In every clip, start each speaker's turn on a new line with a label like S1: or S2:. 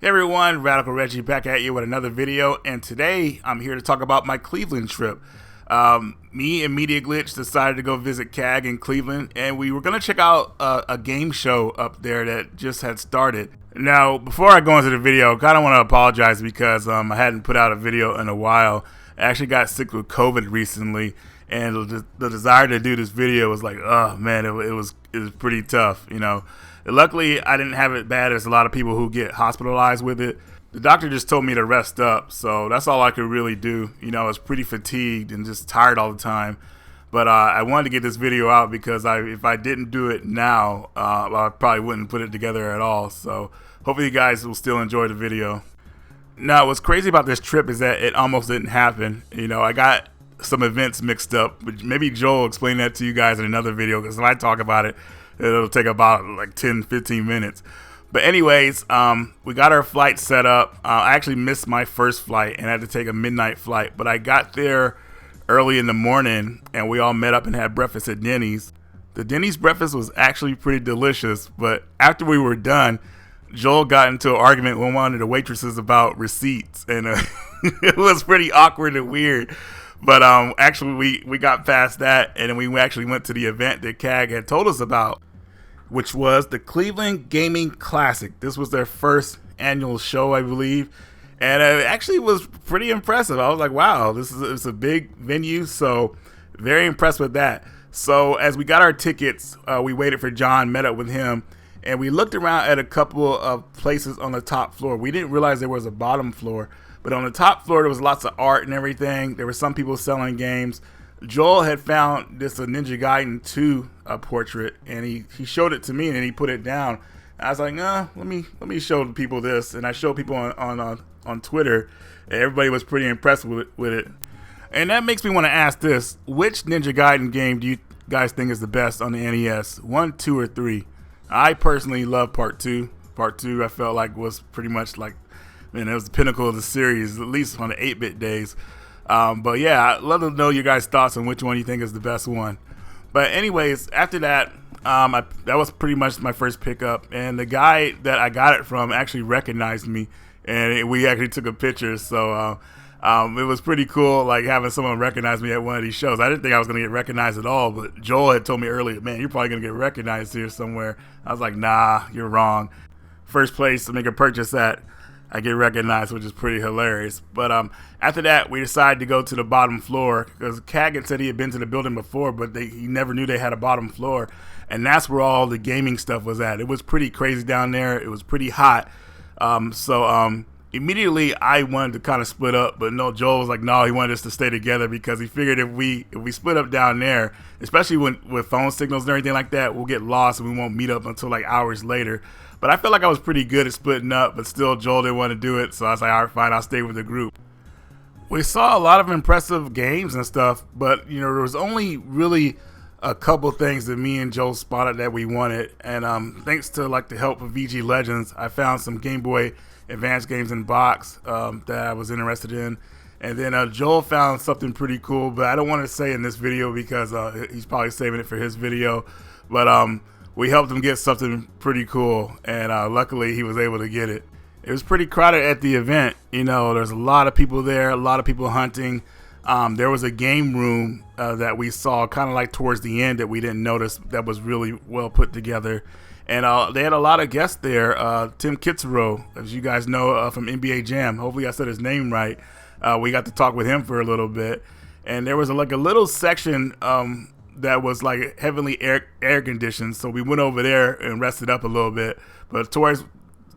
S1: Hey everyone, Radical Reggie back at you with another video, and today I'm here to talk about my Cleveland trip. Me and Media Glitch decided to go visit CAG in Cleveland, and we were going to check out a game show up there that just had started. Now, before I go into the video, I kind of want to apologize because I hadn't put out a video in a while. I actually got sick with COVID recently, and the desire to do this video was like, oh man, it was pretty tough, you know. Luckily, I didn't have it bad as a lot of people who get hospitalized with it. The doctor just told me to rest up, so that's all I could really do. You know, I was pretty fatigued and just tired all the time. But I wanted to get this video out because if I didn't do it now, I probably wouldn't put it together at all. So hopefully you guys will still enjoy the video. Now, what's crazy about this trip is that it almost didn't happen. You know, I got some events mixed up. But maybe Joel will explain that to you guys in another video, because when I talk about it, it'll take about like 10-15 minutes. But anyways, we got our flight set up. I actually missed my first flight and had to take a midnight flight. But I got there early in the morning, and we all met up and had breakfast at Denny's. The Denny's breakfast was actually pretty delicious. But after we were done, Joel got into an argument with one of the waitresses about receipts. And it was pretty awkward and weird. But actually, we got past that, and then we actually went to the event that CAG had told us about, which was the Cleveland Gaming Classic. This was their first annual show, I believe, and it actually was pretty impressive. I was like, wow, it's a big venue, so very impressed with that. So as we got our tickets, we waited for John, met up with him, and we looked around at a couple of places on the top floor. We didn't realize there was a bottom floor, but on the top floor there was lots of art and everything. There were some people selling games. Joel had found this Ninja Gaiden 2 portrait, and he showed it to me, and then he put it down. I was like, nah, let me show the people this, and I showed people on Twitter, and everybody was pretty impressed with it. And that makes me want to ask this: which Ninja Gaiden game do you guys think is the best on the NES? 1, 2, or 3? I personally love Part 2. Part 2 I felt like was pretty much like, man, it was the pinnacle of the series, at least on the 8-bit days. But yeah, I'd love to know your guys' thoughts on which one you think is the best one. But anyways, after that, that was pretty much my first pickup. And the guy that I got it from actually recognized me, and we actually took a picture. So it was pretty cool, like having someone recognize me at one of these shows. I didn't think I was going to get recognized at all, but Joel had told me earlier, man, you're probably going to get recognized here somewhere. I was like, nah, you're wrong. First place to make a purchase at, I get recognized, which is pretty hilarious. But after that, we decided to go to the bottom floor because CAG had said he had been to the building before, but he never knew they had a bottom floor. And that's where all the gaming stuff was at. It was pretty crazy down there. It was pretty hot. So immediately I wanted to kind of split up, but no, Joel was like, no, he wanted us to stay together because he figured if we split up down there, especially with phone signals and everything like that, we'll get lost and we won't meet up until like hours later. But I felt like I was pretty good at splitting up, but still Joel didn't want to do it, so I was like, all right, fine, I'll stay with the group. We saw a lot of impressive games and stuff, but you know, there was only really a couple things that me and Joel spotted that we wanted, and thanks to like the help of VG Legends, I found some Game Boy Advance games in box that I was interested in. And then Joel found something pretty cool, but I don't want to say in this video because he's probably saving it for his video. But we helped him get something pretty cool, and luckily he was able to get it. It was pretty crowded at the event. You know, there's a lot of people there, a lot of people hunting. There was a game room that we saw kind of like towards the end that we didn't notice that was really well put together. And they had a lot of guests there. Tim Kitzrow, as you guys know from NBA Jam. Hopefully I said his name right. We got to talk with him for a little bit. And there was like a little section that was like heavily air conditioned, so we went over there and rested up a little bit. But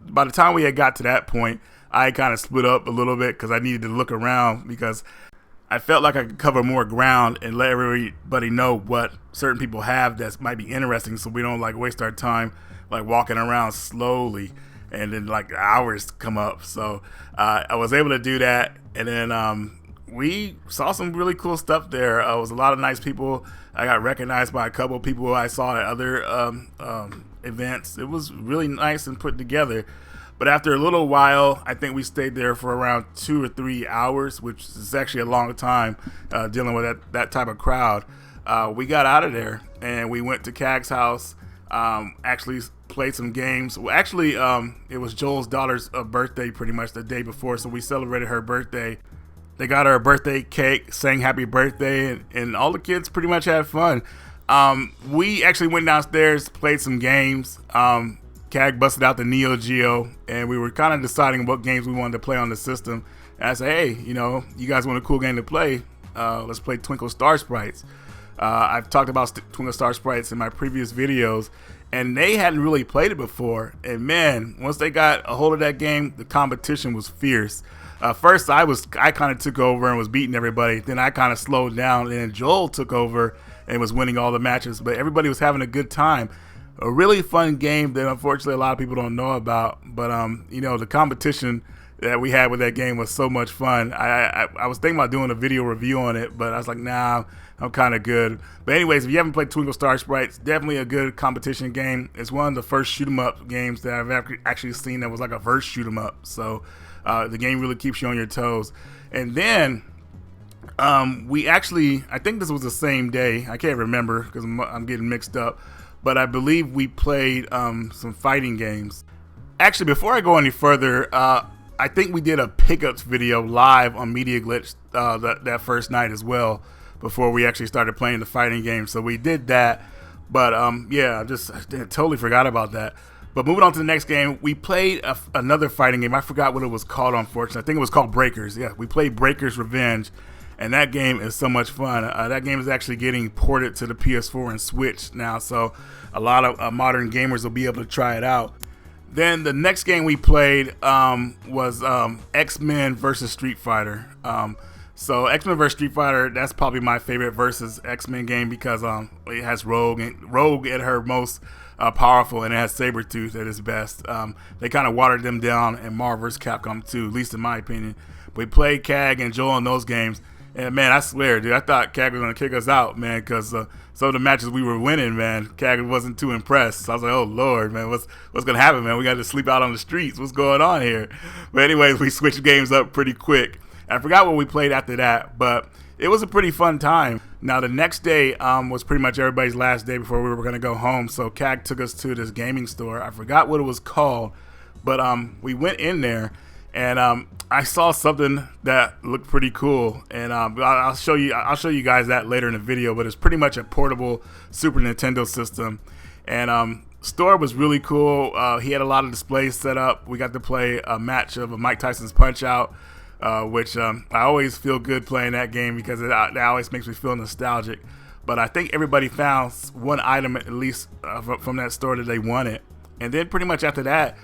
S1: by the time we had got to that point, I kind of split up a little bit because I needed to look around because I felt like I could cover more ground and let everybody know what certain people have that might be interesting, so we don't like waste our time like walking around slowly and then like hours come up. So I was able to do that, and then we saw some really cool stuff there. It was a lot of nice people. I got recognized by a couple of people I saw at other events. It was really nice and put together. But after a little while, I think we stayed there for around 2 or 3 hours, which is actually a long time dealing with that type of crowd. We got out of there and we went to CAG's house, actually played some games. Well, actually, it was Joel's daughter's birthday pretty much the day before, so we celebrated her birthday. They got her a birthday cake, sang happy birthday, and all the kids pretty much had fun. We actually went downstairs, played some games. CAG busted out the Neo Geo, and we were kind of deciding what games we wanted to play on the system. And I said, hey, you know, you guys want a cool game to play? Let's play Twinkle Star Sprites. I've talked about Twinkle Star Sprites in my previous videos, and they hadn't really played it before. And man, once they got a hold of that game, the competition was fierce. First, I kind of took over and was beating everybody. Then I kind of slowed down, and then Joel took over and was winning all the matches. But everybody was having a good time. A really fun game that unfortunately a lot of people don't know about. But you know, the competition that we had with that game was so much fun. I was thinking about doing a video review on it, but I was like, nah, I'm kind of good. But anyways, if you haven't played Twinkle Star Sprites, definitely a good competition game. It's one of the first shoot 'em up games that I've actually seen that was like a verse shoot 'em up. So the game really keeps you on your toes. And then we actually, I think this was the same day. I can't remember because I'm getting mixed up. But I believe we played some fighting games. Actually, before I go any further, I think we did a pickups video live on Media Glitch that first night as well, before we actually started playing the fighting game. So we did that. But yeah, I totally forgot about that. But moving on to the next game, we played another fighting game. I forgot what it was called, unfortunately. I think it was called Breakers. Yeah, we played Breakers Revenge. And that game is so much fun. That game is actually getting ported to the PS4 and Switch now, so a lot of modern gamers will be able to try it out. Then the next game we played was X-Men versus Street Fighter. So X-Men versus Street Fighter, that's probably my favorite versus X-Men game because it has Rogue at her most powerful, and it has Sabretooth at its best. They kind of watered them down in Marvel vs. Capcom 2, at least in my opinion. We played CAG and Joel in those games. And man, I swear, dude, I thought CAG was gonna kick us out, man, because some of the matches we were winning, man, CAG wasn't too impressed. So I was like, oh Lord, man, what's gonna happen, man? We got to sleep out on the streets. What's going on here? But anyways, we switched games up pretty quick. I forgot what we played after that, but it was a pretty fun time. Now the next day was pretty much everybody's last day before we were gonna go home. So CAG took us to this gaming store. I forgot what it was called, but we went in there. And I saw something that looked pretty cool, and I'll show you guys that later in the video. But it's pretty much a portable Super Nintendo system, and store was really cool. He had a lot of displays set up. We got to play a match of Mike Tyson's Punch Out, which I always feel good playing that game because that always makes me feel nostalgic. But I think everybody found one item at least from that store that they wanted, and then pretty much after that.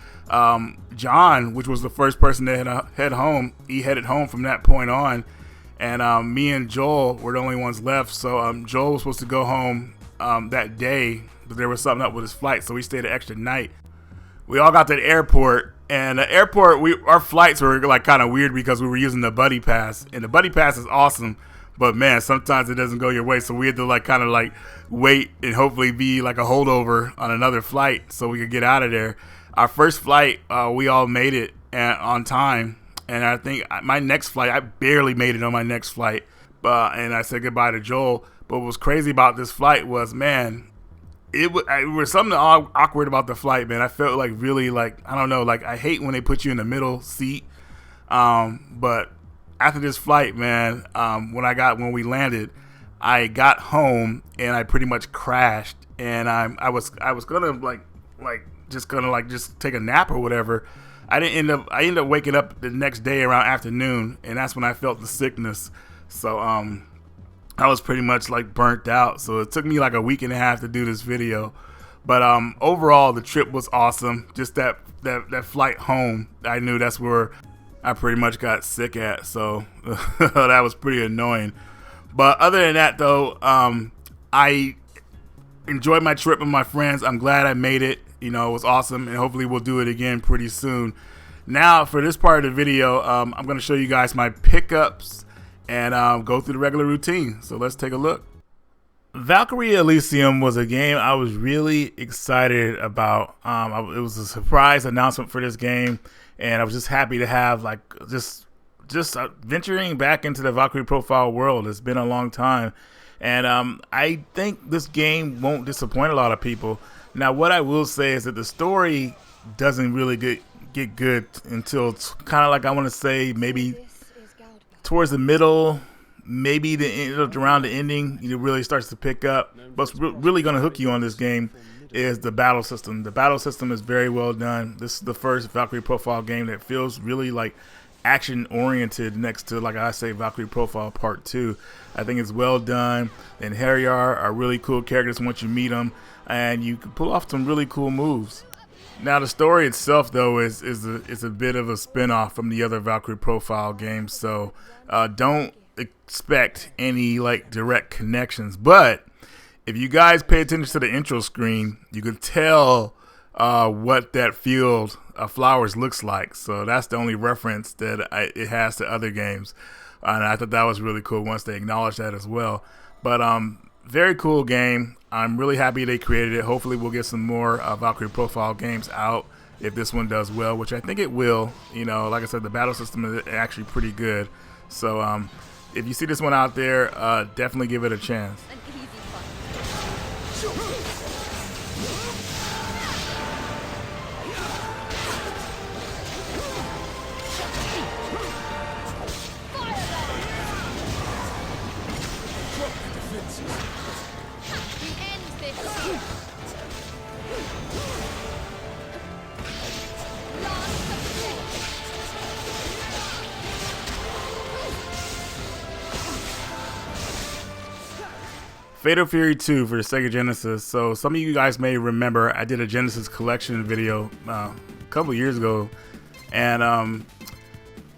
S1: John, which was the first person to head home, he headed home from that point on, and me and Joel were the only ones left. So Joel was supposed to go home that day, but there was something up with his flight, so we stayed an extra night. We all got to the airport, and the airport, our flights were like kind of weird because we were using the Buddy Pass, and the Buddy Pass is awesome, but man, sometimes it doesn't go your way, so we had to like kind of like wait and hopefully be like a holdover on another flight so we could get out of there. Our first flight, we all made it on time, and I think my next flight, I barely made it on my next flight, and I said goodbye to Joel. But what was crazy about this flight was, man, it was something awkward about the flight, man. I felt like really like, I don't know, like I hate when they put you in the middle seat, but after this flight, man, when we landed, I got home and I pretty much crashed, and I was gonna just take a nap or whatever. I ended up waking up the next day around afternoon, and that's when I felt the sickness. So I was pretty much like burnt out. So it took me like a week and a half to do this video. But overall, the trip was awesome. Just that flight home, I knew that's where I pretty much got sick at. So that was pretty annoying. But other than that, though, I enjoyed my trip with my friends. I'm glad I made it. You know, it was awesome, and hopefully we'll do it again pretty soon. Now, for this part of the video, I'm going to show you guys my pickups and go through the regular routine. So let's take a look. Valkyrie Elysium was a game I was really excited about. It was a surprise announcement for this game, and I was just happy to have like just venturing back into the Valkyrie profile world. It's been a long time, and I think this game won't disappoint a lot of people. Now, what I will say is that the story doesn't really get good until it's kind of like, I want to say, maybe towards the middle, maybe the end, around the ending, it really starts to pick up. What's really going to hook you on this game is the battle system. The battle system is very well done. This is the first Valkyrie Profile game that feels really like action oriented next to, like I say, Valkyrie Profile Part 2. I think it's well done, and Harryar are really cool characters once you meet them, and you can pull off some really cool moves. Now, the story itself, though, is a bit of a spin-off from the other Valkyrie Profile games, so don't expect any like direct connections. But if you guys pay attention to the intro screen, you can tell what that field of flowers looks like. So that's the only reference that it has to other games, and I thought that was really cool once they acknowledged that as well. But very cool game. I'm really happy they created it. Hopefully we'll get some more Valkyrie Profile games out if this one does well, which I think it will. You know, like I said, the battle system is actually pretty good. So if you see this one out there, definitely give it a chance. Fatal Fury 2 for the Sega Genesis. So some of you guys may remember I did a Genesis collection video a couple years ago, and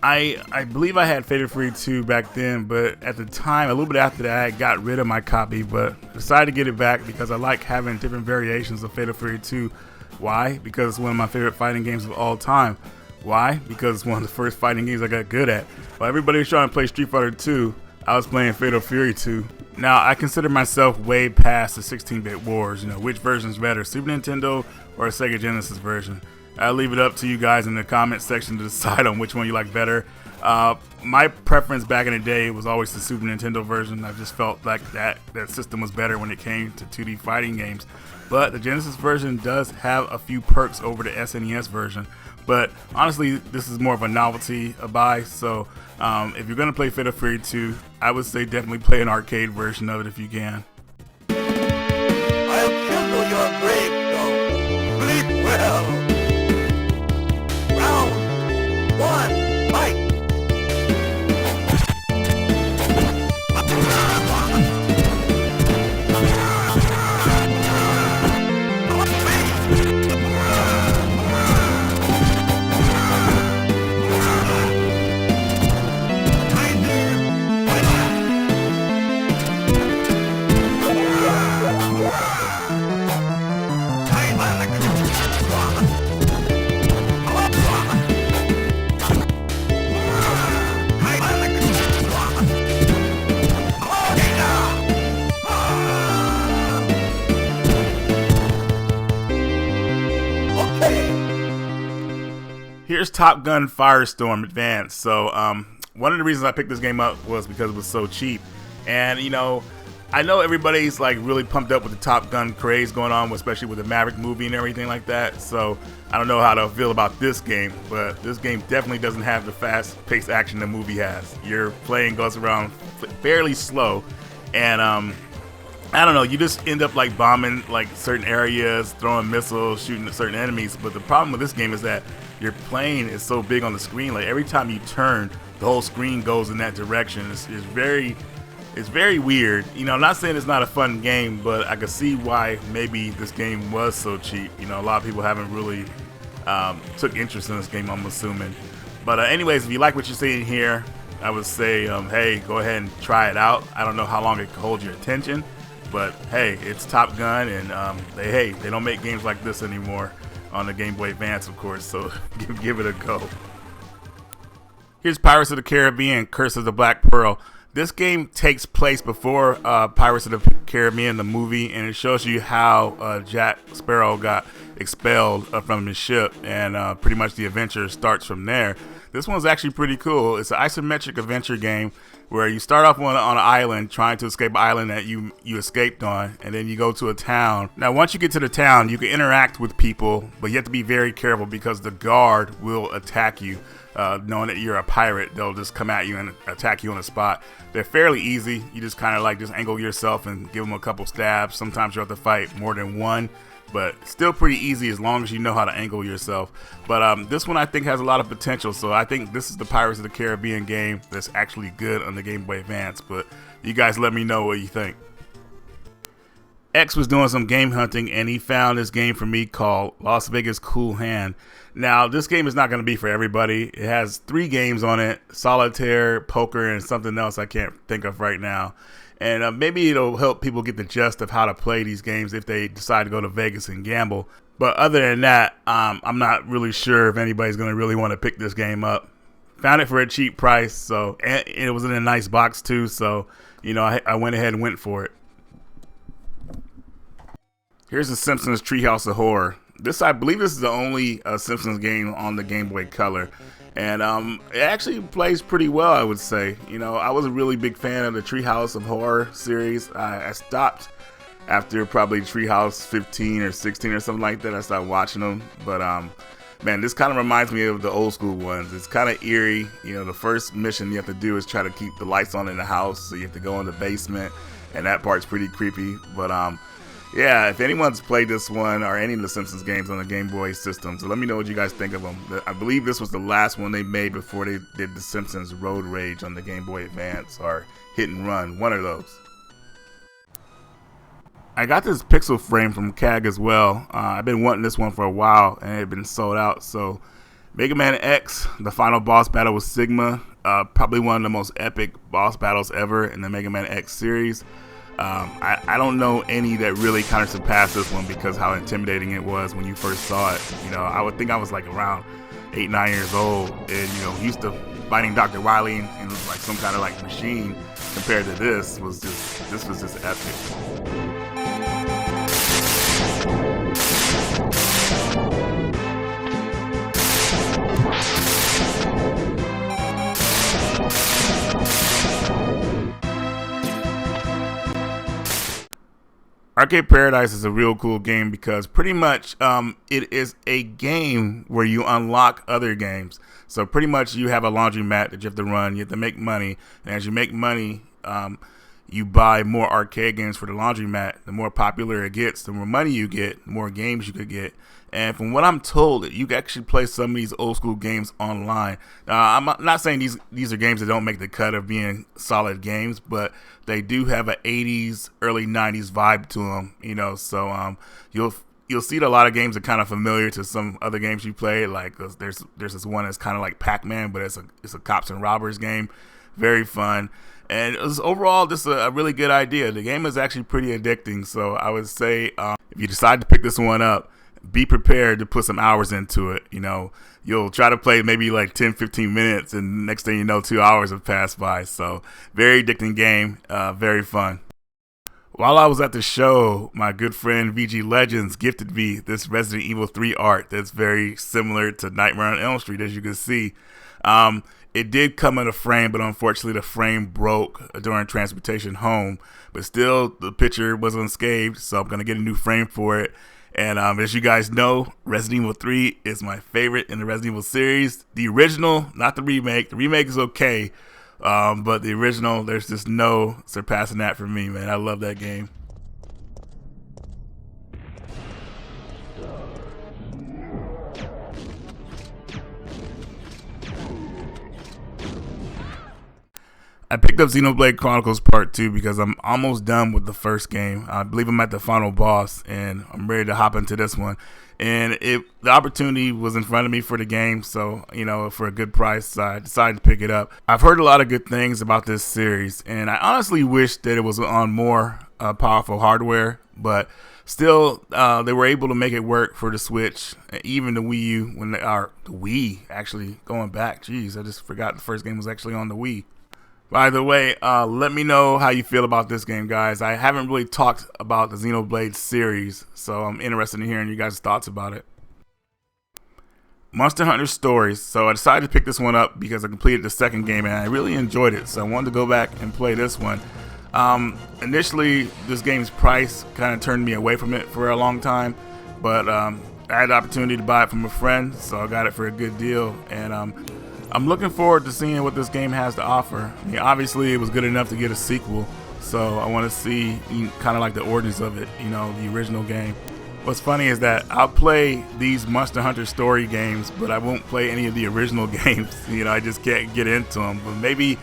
S1: I believe I had Fatal Fury 2 back then, but at the time, a little bit after that, I got rid of my copy, but decided to get it back because I like having different variations of Fatal Fury 2. Why? Because it's one of my favorite fighting games of all time. Why? Because it's one of the first fighting games I got good at. While everybody was trying to play Street Fighter 2, I was playing Fatal Fury 2. Now, I consider myself way past the 16-bit wars. You know, which version's better, Super Nintendo or a Sega Genesis version? I'll leave it up to you guys in the comment section to decide on which one you like better. My preference back in the day was always the Super Nintendo version. I just felt like that system was better when it came to 2D fighting games. But the Genesis version does have a few perks over the SNES version. But honestly, this is more of a novelty, a buy. So if you're going to play Fatal Fury 2, I would say definitely play an arcade version of it if you can.
S2: I'll kindle your grave, sleep well. Round 1, fight!
S1: Here's Top Gun Firestorm Advance. So one of the reasons I picked this game up was because it was so cheap. And you know, I know everybody's like really pumped up with the Top Gun craze going on, especially with the Maverick movie and everything like that. So I don't know how to feel about this game, but this game definitely doesn't have the fast-paced action the movie has. Your playing goes around fairly slow, and I don't know, you just end up like bombing like certain areas, throwing missiles, shooting at certain enemies. But the problem with this game is that your plane is so big on the screen. Like every time you turn, the whole screen goes in that direction. It's very weird. You know, I'm not saying it's not a fun game, but I can see why maybe this game was so cheap. You know, a lot of people haven't really took interest in this game, I'm assuming. But anyways, if you like what you're seeing here, I would say, hey, go ahead and try it out. I don't know how long it can hold your attention, but hey, it's Top Gun, and they don't make games like this anymore on the Game Boy Advance, of course, so give it a go. Here's Pirates of the Caribbean, Curse of the Black Pearl. This game takes place before Pirates of the Caribbean, the movie, and it shows you how Jack Sparrow got expelled from his ship, and pretty much the adventure starts from there. This one's actually pretty cool. It's an isometric adventure game where you start off on an island trying to escape an island that you escaped on, and then you go to a town. Now, once you get to the town, you can interact with people, but you have to be very careful because the guard will attack you. Knowing that you're a pirate, they'll just come at you and attack you on the spot. They're fairly easy. You just kind of like just angle yourself and give them a couple stabs. Sometimes you have to fight more than one, but still pretty easy as long as you know how to angle yourself. But this one I think has a lot of potential, so I think this is the Pirates of the Caribbean game that's actually good on the Game Boy Advance. But you guys let me know what you think. X was doing some game hunting and he found this game for me called Las Vegas Cool Hand. Now, this game is not going to be for everybody. It has 3 games on it: solitaire, poker, and something else I can't think of right now. And maybe it'll help people get the gist of how to play these games if they decide to go to Vegas and gamble. But other than that, I'm not really sure if anybody's going to really want to pick this game up. Found it for a cheap price, so and it was in a nice box too, so you know I went ahead and went for it. Here's the Simpsons Treehouse of Horror. I believe this is the only Simpsons game on the Game Boy Color. And it actually plays pretty well, I would say. You know, I was a really big fan of the Treehouse of Horror series. I stopped after probably Treehouse 15 or 16 or something like that. I started watching them. But, man, this kind of reminds me of the old school ones. It's kind of eerie. You know, the first mission you have to do is try to keep the lights on in the house. So you have to go in the basement. And that part's pretty creepy. But, yeah, if anyone's played this one or any of the Simpsons games on the Game Boy system, so let me know what you guys think of them. I believe this was the last one they made before they did the Simpsons Road Rage on the Game Boy Advance, or Hit and Run, one of those. I got this pixel frame from CAG as well. I've been wanting this one for a while and it had been sold out. So Mega Man X, the final boss battle with Sigma, probably one of the most epic boss battles ever in the Mega Man X series. I don't know any that really kind of surpassed this one because how intimidating it was when you first saw it. You know, I would think I was like around 8, 9 years old, and you know, used to fighting Dr. Wily and like some kind of like machine. Compared to this was just epic. Ark Paradise is a real cool game because pretty much it is a game where you unlock other games. So pretty much you have a laundromat that you have to run. You have to make money. And as you make money, you buy more arcade games for the laundromat. The more popular it gets, the more money you get, the more games you could get. And from what I'm told, you can actually play some of these old school games online. I'm not saying these are games that don't make the cut of being solid games, but they do have an 80s, early 90s vibe to them. You know, so you'll see a lot of games that are kind of familiar to some other games you play. Like there's this one that's kind of like Pac-Man, but it's a cops and robbers game. Very fun. And it was overall just a really good idea. The game is actually pretty addicting. So I would say if you decide to pick this one up, be prepared to put some hours into it. You know, you'll try to play maybe like 10, 15 minutes, and next thing you know, 2 hours have passed by. So very addicting game, very fun. While I was at the show, my good friend VG Legends gifted me this Resident Evil 3 art that's very similar to Nightmare on Elm Street, as you can see. It did come in a frame, but unfortunately the frame broke during transportation home. But still, the picture was unscathed, so I'm going to get a new frame for it. And as you guys know, Resident Evil 3 is my favorite in the Resident Evil series. The original, not the remake. The remake is okay, but the original, there's just no surpassing that for me, man. I love that game. I picked up Xenoblade Chronicles Part 2 because I'm almost done with the first game. I believe I'm at the final boss, and I'm ready to hop into this one. And the opportunity was in front of me for the game, so, you know, for a good price, I decided to pick it up. I've heard a lot of good things about this series, and I honestly wish that it was on more powerful hardware, but still, they were able to make it work for the Switch, even the Wii U, the Wii, actually, going back. Jeez, I just forgot the first game was actually on the Wii. By the way, let me know how you feel about this game, guys. I haven't really talked about the Xenoblade series, so I'm interested in hearing you guys' thoughts about it. Monster Hunter Stories. So I decided to pick this one up because I completed the second game and I really enjoyed it. So I wanted to go back and play this one. Initially, this game's price kind of turned me away from it for a long time, but I had the opportunity to buy it from a friend, so I got it for a good deal. And I'm looking forward to seeing what this game has to offer. I mean, obviously, it was good enough to get a sequel, so I want to see kind of like the origins of it, the original game. What's funny is that I'll play these Monster Hunter story games, but I won't play any of the original games. I just can't get into them. But maybe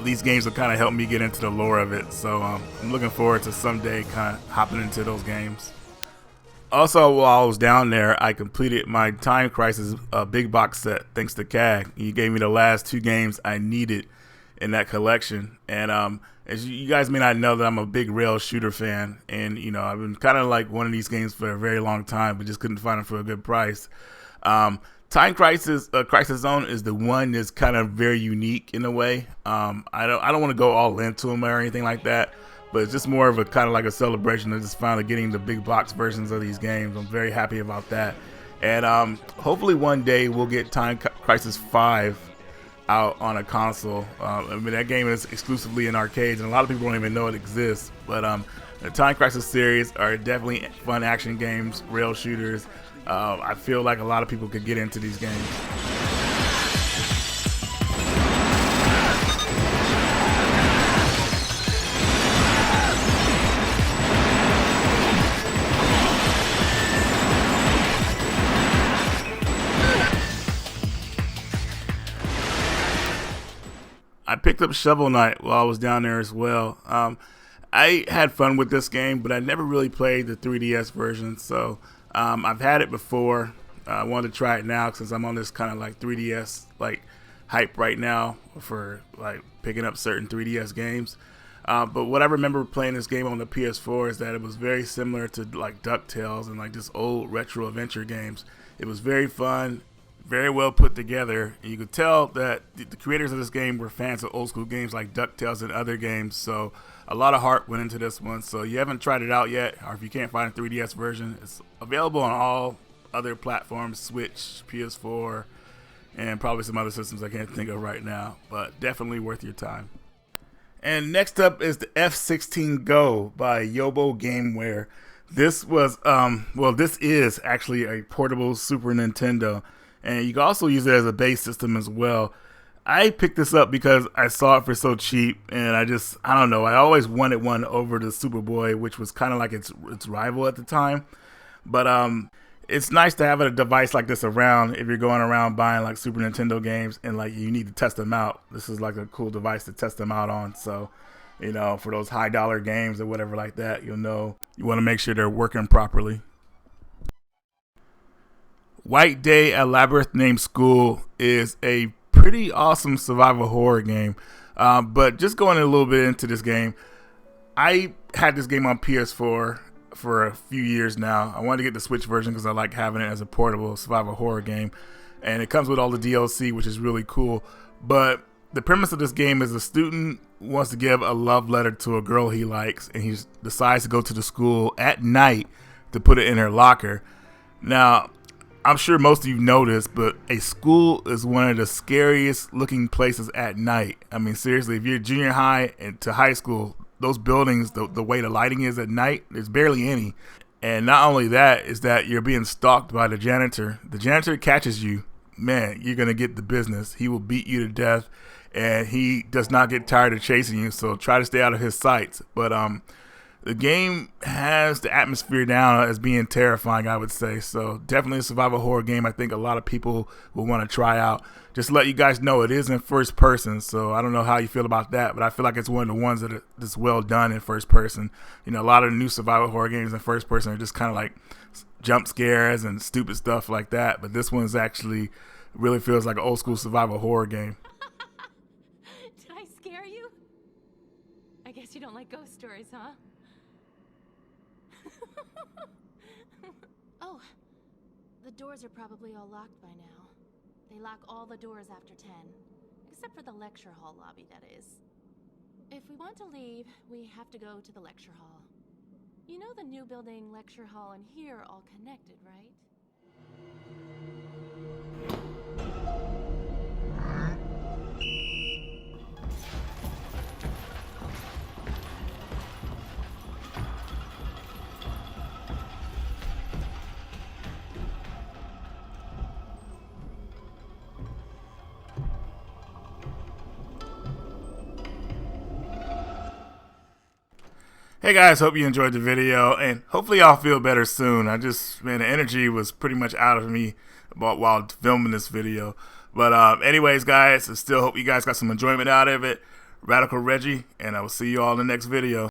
S1: these games will kind of help me get into the lore of it. So I'm looking forward to someday kind of hopping into those games. Also, while I was down there, I completed my Time Crisis big box set thanks to CAG. He gave me the last 2 games I needed in that collection. And as you guys may not know, that I'm a big rail shooter fan, and I've been kind of like one of these games for a very long time, but just couldn't find them for a good price. Time Crisis Crisis Zone is the one that's kind of very unique in a way. I don't want to go all into them or anything like that, but it's just more of a kind of like a celebration of just finally getting the big box versions of these games. I'm very happy about that, and hopefully one day we'll get Time Crisis 5 out on a console. I mean, that game is exclusively in arcades, and a lot of people don't even know it exists. But the Time Crisis series are definitely fun action games, rail shooters. I feel like a lot of people could get into these games. I picked up Shovel Knight while I was down there as well. I had fun with this game, but I never really played the 3DS version, so I've had it before. I wanted to try it now since I'm on this kind of like 3DS like hype right now for like picking up certain 3DS games. But what I remember playing this game on the PS4 is that it was very similar to like DuckTales and like just old retro adventure games. It was very fun, very well put together, and you could tell that the creators of this game were fans of old school games like DuckTales and other games, so a lot of heart went into this one. So you haven't tried it out yet, or if you can't find a 3DS version, it's available on all other platforms, Switch, PS4, and probably some other systems I can't think of right now, but definitely worth your time. And next up is the F16 Go by Yobo Gameware. This was, this is actually a portable Super Nintendo, and you can also use it as a base system as well. I picked this up because I saw it for so cheap, and I don't know, I always wanted one over the Superboy, which was kind of like its rival at the time. But it's nice to have a device like this around if you're going around buying like Super Nintendo games and like you need to test them out. This is like a cool device to test them out on. So, for those high dollar games or whatever like that, you want to make sure they're working properly. White Day at Labyrinth Named School is a pretty awesome survival horror game. But just going a little bit into this game, I had this game on PS4 for a few years now. I wanted to get the Switch version because I like having it as a portable survival horror game. And it comes with all the DLC, which is really cool. But the premise of this game is a student wants to give a love letter to a girl he likes, and he decides to go to the school at night to put it in her locker. Now, I'm sure most of you know this, but a school is one of the scariest looking places at night. I mean, seriously, if you're junior high and to high school, those buildings, the way the lighting is at night, there's barely any. And not only that, is that you're being stalked by the janitor. The janitor catches you, man, you're going to get the business. He will beat you to death, and he does not get tired of chasing you, so try to stay out of his sights. But the game has the atmosphere down as being terrifying, I would say. So definitely a survival horror game I think a lot of people will want to try out. Just to let you guys know, it is in first person, so I don't know how you feel about that, but I feel like it's one of the ones that's well done in first person. A lot of the new survival horror games in first person are just kind of like jump scares and stupid stuff like that, but this one's actually really feels like an old school survival horror game.
S3: Did I scare you? I guess you don't like ghost stories, huh? Oh, the doors are probably all locked by now. They lock all the doors after 10, Except for the lecture hall lobby, that is. If we want to leave, we have to go to the lecture hall. You know the new building, lecture hall, and here are all connected, right?
S1: Hey guys, hope you enjoyed the video, and hopefully y'all feel better soon. Man, the energy was pretty much out of me while filming this video. But anyways, guys, I still hope you guys got some enjoyment out of it. Radical Reggie, and I will see you all in the next video.